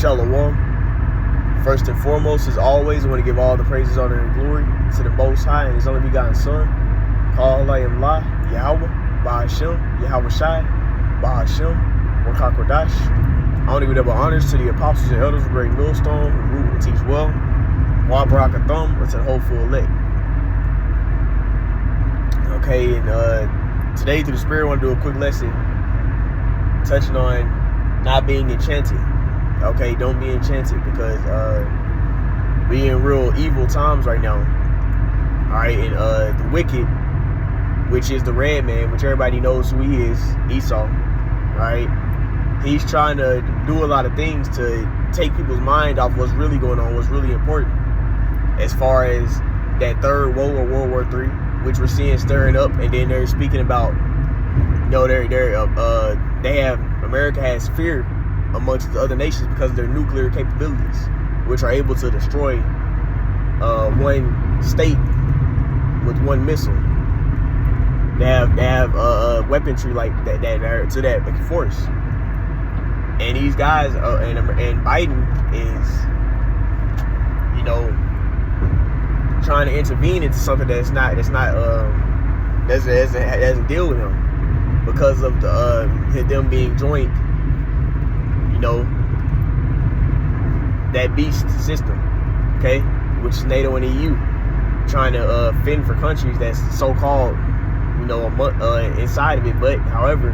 Shalom. First and foremost, as always, I want to give all the praises, honor, and glory to the Most High and His only begotten Son, Call I am La, Yahweh, Bahashem, Yahweh Shai, Bahashem, Wakak Kodash. I want to give double honors to the apostles and elders of Great Millstone, who root and teach well, Wa Barakathum, or to the hopeful elect. Okay, and today through the Spirit, I want to do a quick lesson touching on not being enchanted. Okay, don't be enchanted, because we in real evil times right now. Alright, and the wicked, which is the red man, which everybody knows who he is, Esau. Alright, he's trying to do a lot of things to take people's mind off what's really going on, what's really important, as far as that third woe or World War III, which we're seeing stirring up. And then they're speaking about, you know, America has fear amongst the other nations because of their nuclear capabilities, which are able to destroy one state with one missile. They have weaponry like that to that force. And these guys and Biden is, you know, trying to intervene into something that doesn't deal with him because of them being joint, you know, that beast system, okay, which is NATO and EU, trying to fend for countries that's so-called, you know, inside of it. But however,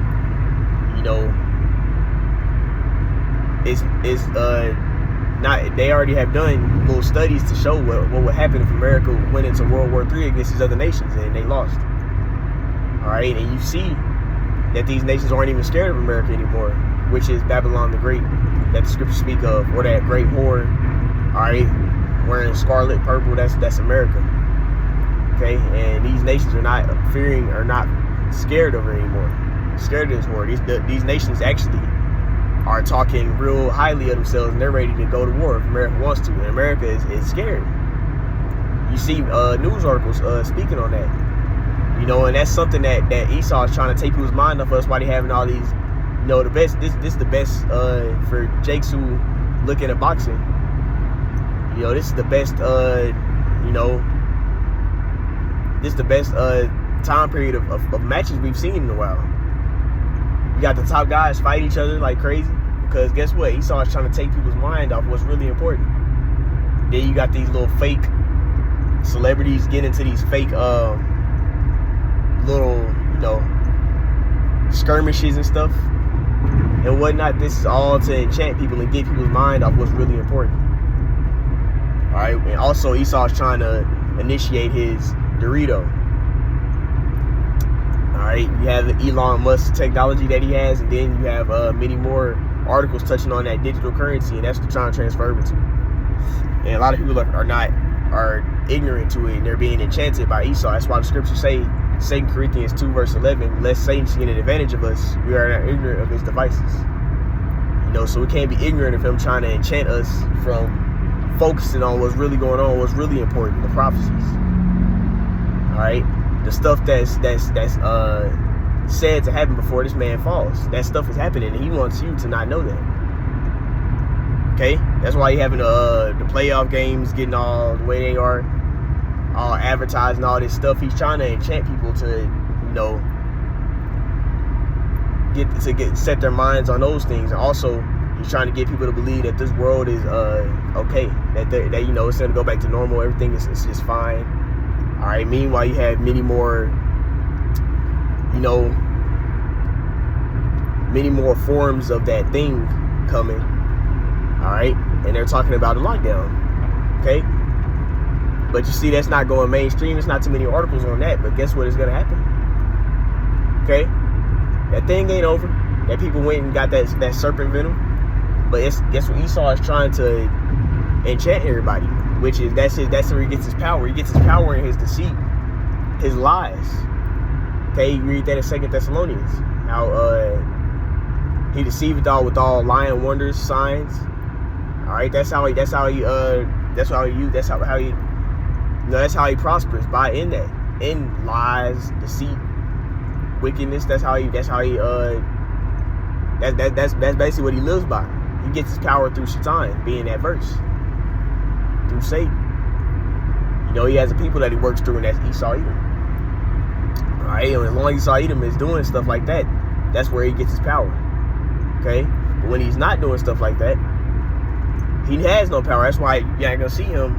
you know, it's not. They already have done little studies to show what would happen if America went into World War III against these other nations and they lost. All right, and you see that these nations aren't even scared of America anymore, which is Babylon the Great, that the scriptures speak of, or that great whore, all right, wearing scarlet, purple. That's America. Okay, and these nations are not fearing, or not scared of her anymore. Scared of this whore. These nations actually are talking real highly of themselves, and they're ready to go to war if America wants to. And America is scared. You see news articles speaking on that. You know, and that's something that Esau is trying to take people's mind off us while they having all these, you know, the best. This is the best for Jakes who looking at boxing. You know, this is the best. You know, this is the best time period of matches we've seen in a while. You got the top guys fight each other like crazy, because guess what? Esau is trying to take people's mind off what's really important. Then you got these little fake celebrities getting into these fake little, you know, skirmishes and stuff and whatnot. This is all to enchant people and get people's mind off what's really important. All right, and also Esau is trying to initiate his Dorito. All right, you have the Elon Musk technology that he has, and then you have many more articles touching on that digital currency, and that's what they're trying to transfer over to. And a lot of people are ignorant to it, and they're being enchanted by Esau. That's why the scriptures say, 2 Corinthians 2 verse 11, lest Satan should get an advantage of us, we are not ignorant of his devices. You know, so we can't be ignorant of him trying to enchant us from focusing on what's really going on, what's really important, the prophecies. All right, the stuff that's said to happen before this man falls. That stuff is happening, and he wants you to not know that. Okay, that's why you having the playoff games getting all the way they are, all advertising all this stuff. He's trying to enchant people to, you know, set their minds on those things. And also, he's trying to get people to believe that this world is okay, that you know, it's gonna go back to normal. Everything is just fine. All right. Meanwhile, you have many more, you know, many more forms of that thing coming. All right, and they're talking about a lockdown. Okay. But you see, that's not going mainstream. There's not too many articles on that. But guess what is going to happen? Okay? That thing ain't over. That people went and got that serpent venom. But guess what? Esau is trying to enchant everybody. Which is, that's where he gets his power. He gets his power in his deceit. His lies. Okay? You read that in 2 Thessalonians. How he deceiveth all with all lying wonders, signs. Alright? That's how he you know, that's how he prospers, in lies, deceit, wickedness. That's basically what he lives by. He gets his power through Satan, being adverse, through Satan. You know, he has a people that he works through, and that's Esau Edom. All right, and as long as Esau Edom is doing stuff like that, that's where he gets his power. Okay, but when he's not doing stuff like that, he has no power. That's why you ain't gonna see him,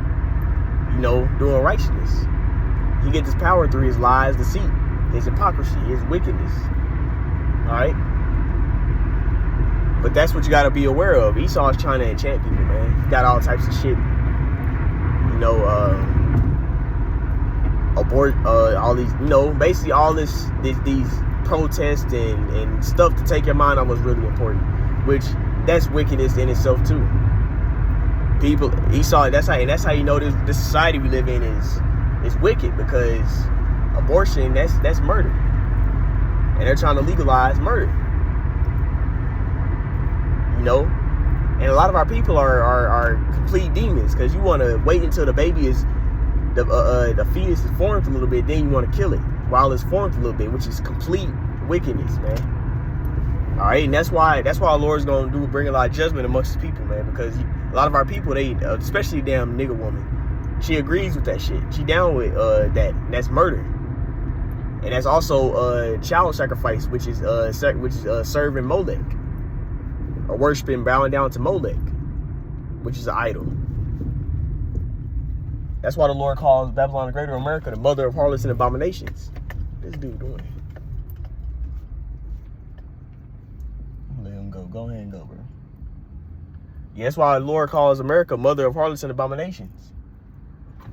you know, doing righteousness. He gets his power through his lies, deceit, his hypocrisy, his wickedness. All right, but that's what you got to be aware of. Esau is trying to enchant people, man. He got all types of shit. You know, all these, you know, basically all these protests and stuff to take your mind on was really important, which that's wickedness in itself too. People, Esau, that's how you know this society we live in is wicked, because abortion, that's murder, and they're trying to legalize murder. You know, and a lot of our people are complete demons, because you want to wait until the baby is the fetus is formed a little bit, then you want to kill it while it's formed a little bit, which is complete wickedness, man. All right, and that's why the Lord's gonna bring a lot of judgment amongst his people, man, because a lot of our people, they, especially damn nigga woman, she agrees with that shit. She down with that. And that's murder, and that's also child sacrifice, which is serving Molech, or worshiping, bowing down to Molech, which is an idol. That's why the Lord calls Babylon the Greater, America, the mother of harlots and abominations. This dude doing it. Let him go. Go ahead and go, bro. Yeah, that's why the Lord calls America mother of harlots and abominations. I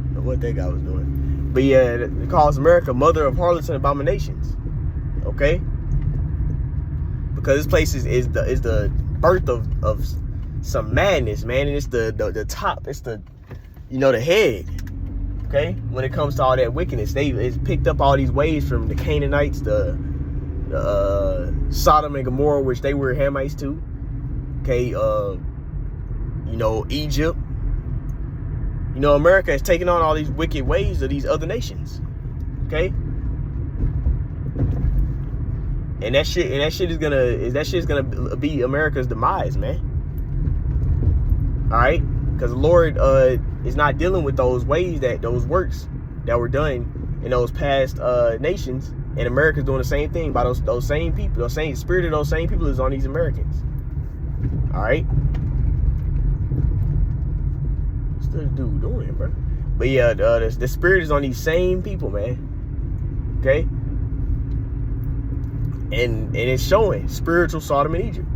don't know what that guy was doing. But yeah, it calls America mother of harlots and abominations. Okay? Because this place is the birth of some madness, man, and it's the top, it's the, you know, the head. Okay, when it comes to all that wickedness, it's picked up all these ways from the Canaanites, the Sodom and Gomorrah, which they were Hamites too. Okay, you know, Egypt. You know, America has taken on all these wicked ways of these other nations. Okay, and that shit is gonna be America's demise, man. All right, because the Lord is not dealing with those ways, those works that were done in those past nations, and America's doing the same thing by those same people. The same spirit of those same people is on these Americans. All right, what's this dude doing, bro? But yeah, the spirit is on these same people, man. Okay, and it's showing spiritual Sodom and Egypt.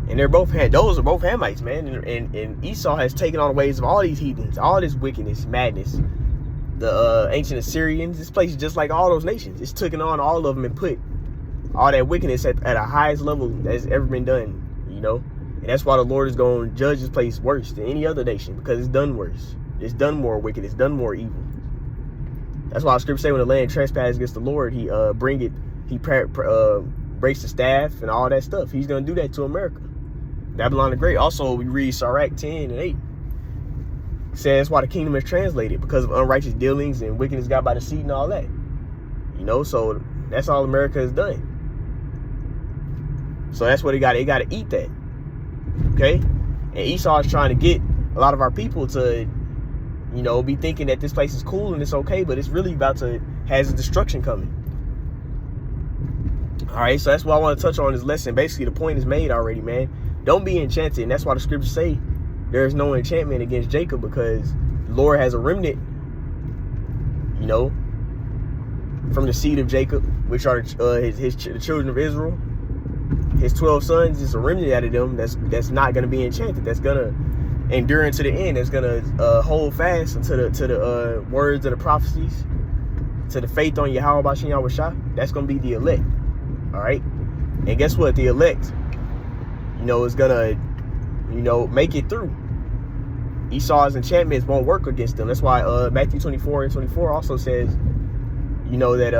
And those are both Hamites, man. And Esau has taken on the ways of all these heathens, all this wickedness, madness. The ancient Assyrians, this place is just like all those nations. It's taken on all of them and put all that wickedness at a highest level that's ever been done, you know. And that's why the Lord is going to judge this place worse than any other nation, because it's done worse. It's done more wicked. It's done more evil. That's why the scripture say when the land trespasses against the Lord, he breaks the staff and all that stuff. He's going to do that to America. Babylon the Great. Also, we read Sirach 10 and 8. It says that's why the kingdom is translated, because of unrighteous dealings and wickedness got by deceit and all that. You know, so that's all America has done. So that's what they got to eat that. Okay? And Esau is trying to get a lot of our people to, you know, be thinking that this place is cool and it's okay, but it's really has a destruction coming. All right, so that's what I want to touch on this lesson. Basically, the point is made already, man. Don't be enchanted. And that's why the scriptures say there is no enchantment against Jacob, because the Lord has a remnant, you know, from the seed of Jacob, which are the children of Israel. His 12 sons is a remnant out of them that's not going to be enchanted. That's going to endure into the end. That's going to hold fast to the words of the prophecies, to the faith on Yahweh Bashin Yahushua. That's going to be the elect. All right. And guess what? The elect, you know, is gonna, you know, make it through. Esau's enchantments won't work against them. That's why Matthew 24:24 also says, you know, that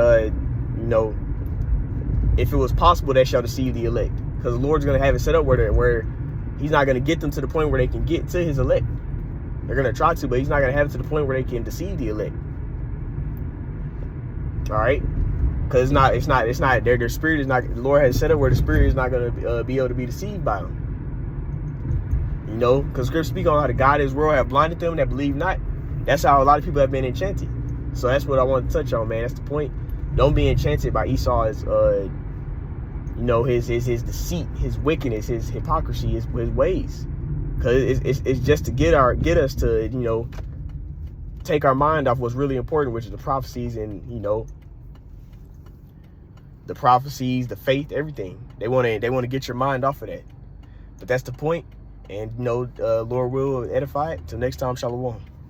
you know, if it was possible, they shall deceive the elect, because the Lord's gonna have it set up where he's not gonna get them to the point where they can get to his elect. They're gonna try to, but he's not gonna have it to the point where they can deceive the elect. All right. Because it's not their spirit is not, the Lord has set up where the spirit is not going to be able to be deceived by them. You know, because Scripture speak on how the God of this world have blinded them that believe not. That's how a lot of people have been enchanted. So that's what I want to touch on, man. That's the point. Don't be enchanted by Esau's, you know, his deceit, his wickedness, his hypocrisy, his ways. Because it's just to get us to, you know, take our mind off what's really important, which is the prophecies and, you know, the prophecies, the faith, everything. They want to get your mind off of that. But that's the point. And, you know, Lord will edify it. Till next time, shalom.